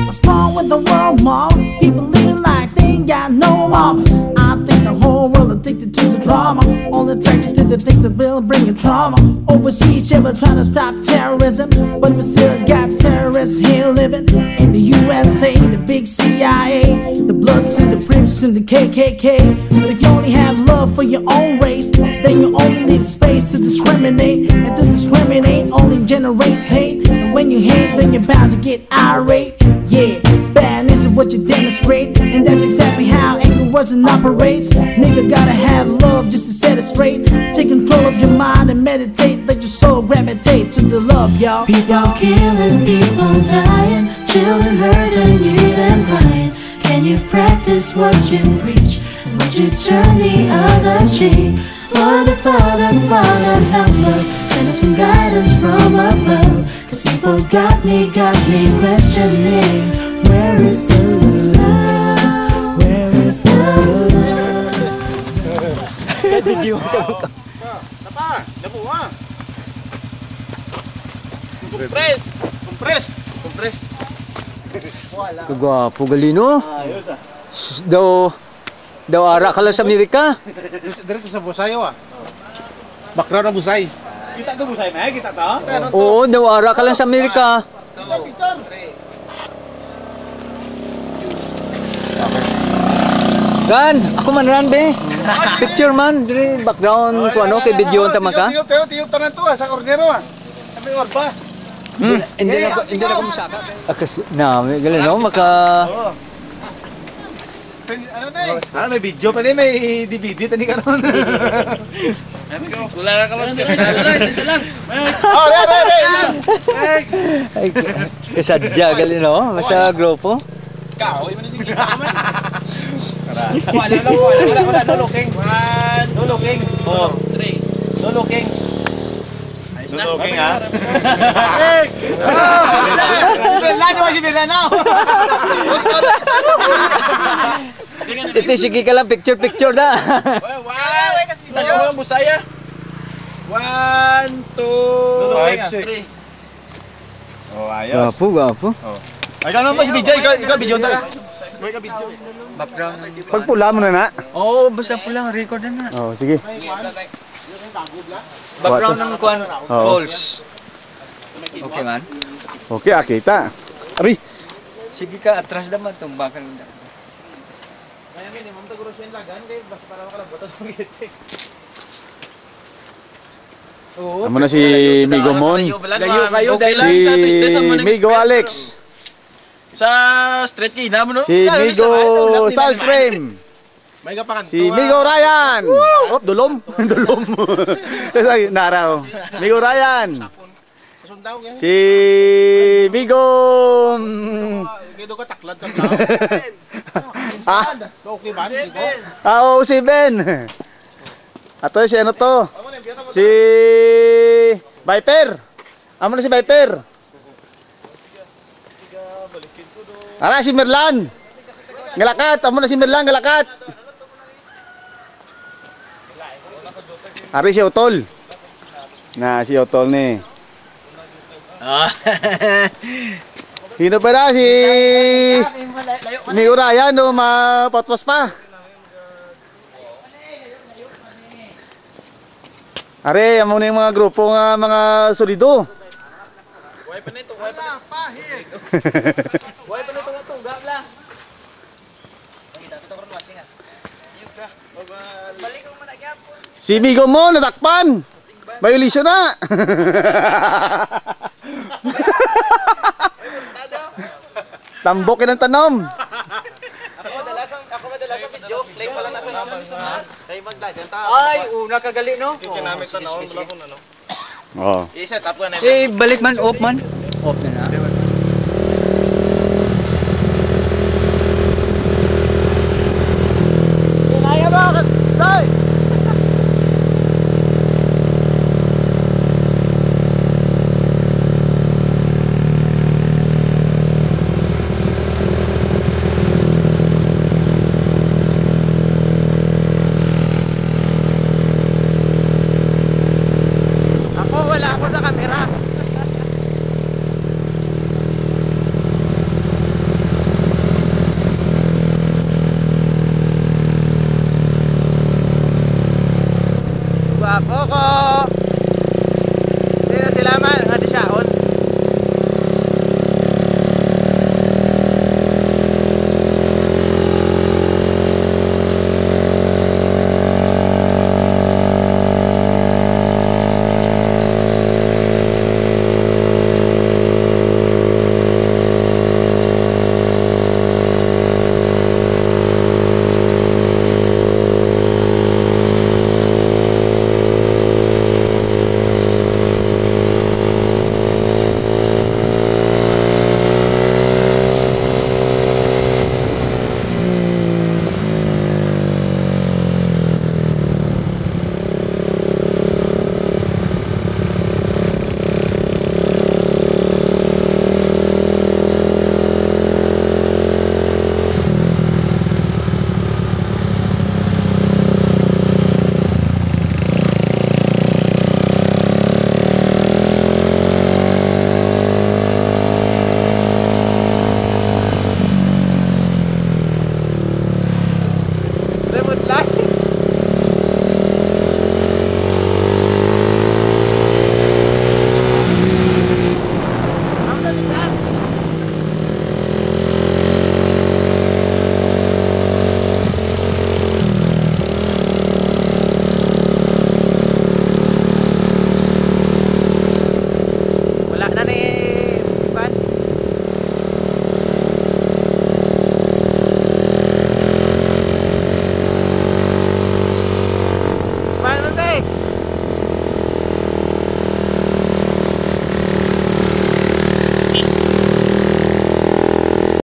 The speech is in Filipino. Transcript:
What's wrong with the world, mom? People living like they ain't got no moms. I think the whole world addicted to the drama, all attracted to the things that will bring you trauma. Overseas, yeah, we're trying to stop terrorism, but we still got terrorists here living in the USA, the big CIA, the Bloods and the Crips and the KKK. But if you only have love for your own race, then you only need space to discriminate, and to discriminate only generates hate. And when you hate, then you're bound to get irate. Yeah, badness is what you demonstrate, and that's exactly how anger works and operates. Nigga gotta have love just to set it straight. Take control of your mind and meditate. Let your soul gravitate to the love, y'all. People killing, people dying, children hurt and you hear them crying. Can you practice what you preach? And would you turn the other cheek? Father, Father, Father, help us. Send us some guidance from above. Cause people got me questioning. Where is the love? Where is the love? Apa? Dapo ah. Kompres. Kagwapo galino. Daw ara ka lang sa Amerika. Diretso sa Busayo ah. Background ng Busay. Kita to Busay na, kita to. Oo, daw ara ka lang sa Amerika. Ran, ako man ran be. Picture man, dire background ko ano kay video ta maka. Tiyo tanan to sa Cordero ah. Kami orba. Hindi na ko masaka. Akas na, galino maka. Ano na eh? May video pa rin, may DVD tani karon. Wala ka man. Isa lang. Oh, re. Ay, kasadya galino, masa grupo. Kaoy man ni kita man. Wala, no looking. No looking. 4, 3. No looking. No looking ha. Berlan naman si Berlan now. Ito sige ka lang picture na. Wow, kasi bitaw ang Busaya. 1, 2, 3. Oh, ayos. Gapo. Ay, ka naman si Bijay, ikaw video ta. May ka video. Background. Pagpula mo na na. Oo, basta pula record na. Oh, sige. Background ng kwan falls. Okay man. Okay, kita. Abi. Sige ka atras naman tong bakal na. Amo na si Migo Mon. Layo kayo Si Migo Alex. Sa street kay na mo no. Si Migo Starscream. Si Migo Ryan. Oh, dulom. Kasi naraw. Migo Ryan. Si Migo si Ben. Ato si ano to? Si Viper. Amo na si Viper. Ara si Merlan. Ngalakat, amo na si Merlan, ngalakat. Ari si Otol. Na si Otol ni. Sino pa na si Urayan no mapatwas pa. Are, amo na yung mga grupo nga mga solido. Way pa nito, way pa pahig. Way pa nito nga tungga bla. Si Migo mo natakpan. Violation na. Tambok ng tanom. Ako madalas sa video, play pa lang nasa kay magdagan ta. Ay, una kagali no. Kinamit sa naon wala ko na no. Oh. I-set up ko na. Eh balik man off man. Off na na.